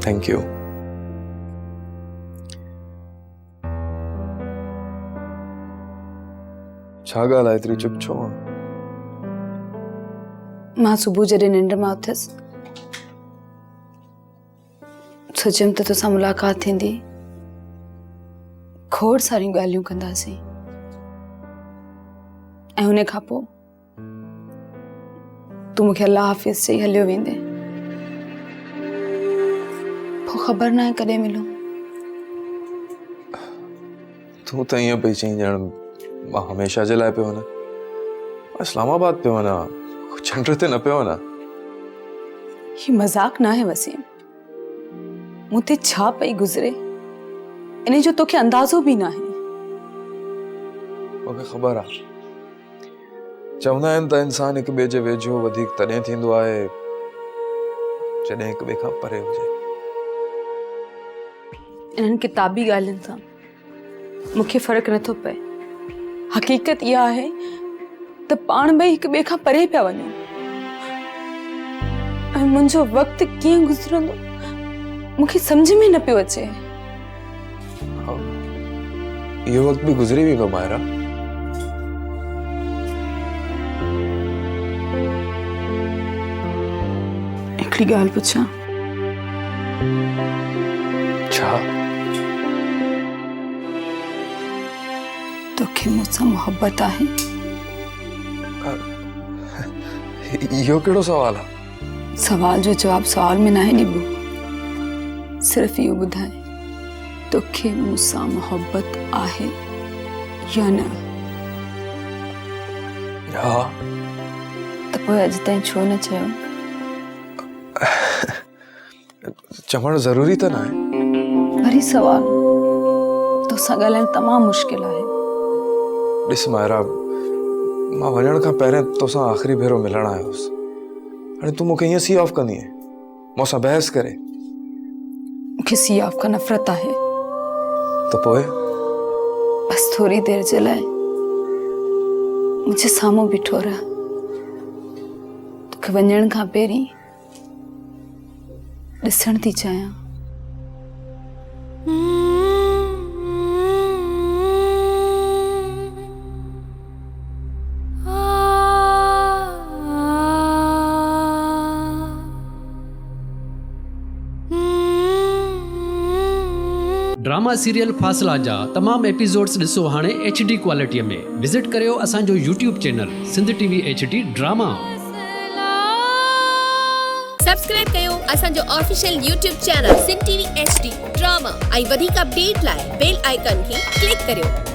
Thank U. छा ॻाल्हि एतिरी चुप छो आहे? मां सुबुह जॾहिं निंड मां उथियसि सोचियमि त तोसां मुलाक़ात थींदी, खोड़ सारियूं ॻाल्हियूं कंदासीं ऐं हुन खां पोइ तूं मूंखे अल्लाह हाफ़िज़ चई हलियो वेंदे। पोइ ख़बर न आहे कॾहिं मिलूं। तूं त ईअं पई चईं ॼण मां हमेशह जे लाइ पियो वञा। इस्लामाबाद पियो वञा, चंड ते न पियो वञा। ही मज़ाक ना है वसीम। मुझे छा पई गुज़रे इन जो तोखे अंदाज़ो भी ना है। मूंखे ख़बर आहे, चवंदा आहिनि त इंसान हिक ॿिए जे वेझो वधीक तॾहिं थींदो आहे जॾहिं हिक ॿिए खां परे हुजे। इन्हनि किताबी ॻाल्हियुनि सां मूंखे फ़र्क़ु नथो पए। हक़ीक़त इहा आहे त पाण ॿई हिक ॿिए खां परे पिया वञूं ऐं मुंहिंजो वक़्तु कीअं गुज़रंदो मूंखे सम्झ में न पियो अचे। इहो वक़्तु बि गुज़री वेंदो मायरा। हिकिड़ी ॻाल्हि पुछां? छा? तोखे मूंसां मोहब्बत आहे? इहो कहिड़ो सवाल आहे? सवाल जो जवाब सवाल में नाहे ॾिबो। सिर्फ़ इहो ॿुधाए तोखे मूंसां मोहब्बत आहे या न? हा। त पोइ अॼु ताईं छो न चयो? चवणु ज़रूरी त न आहे। वरी सवाल, तोसां ॻाल्हाइणु तमामु मुश्किल आहे। ॾिस मायरा, मां वञण खां पहिरियों तोसां आख़िरी भेरो मिलण आयोसि। हाणे तूं मूंखे ईअं सी ऑफ कंदी आहे, मूंसां बहस करे। मूंखे सी ऑफ खां नफ़रत आहे। त पोइ? बस थोरी देर जे लाइ मुंहिंजे साम्हूं बीठो रह। तोखे वञण खां पहिरीं ॾिसण थी चाहियां। ड्रामा सीरियल फासला जा तमाम एपिसोड्स ॾिसो हाणे HD क्वालिटीअ में। विज़िट करियो असांजो YouTube channel Sindh TV HD drama. Subscribe कयो असांजो official YouTube channel Sindh TV HD drama ऐं वधीक अपडेट लाइ बेल आइकन खे क्लिक करियो।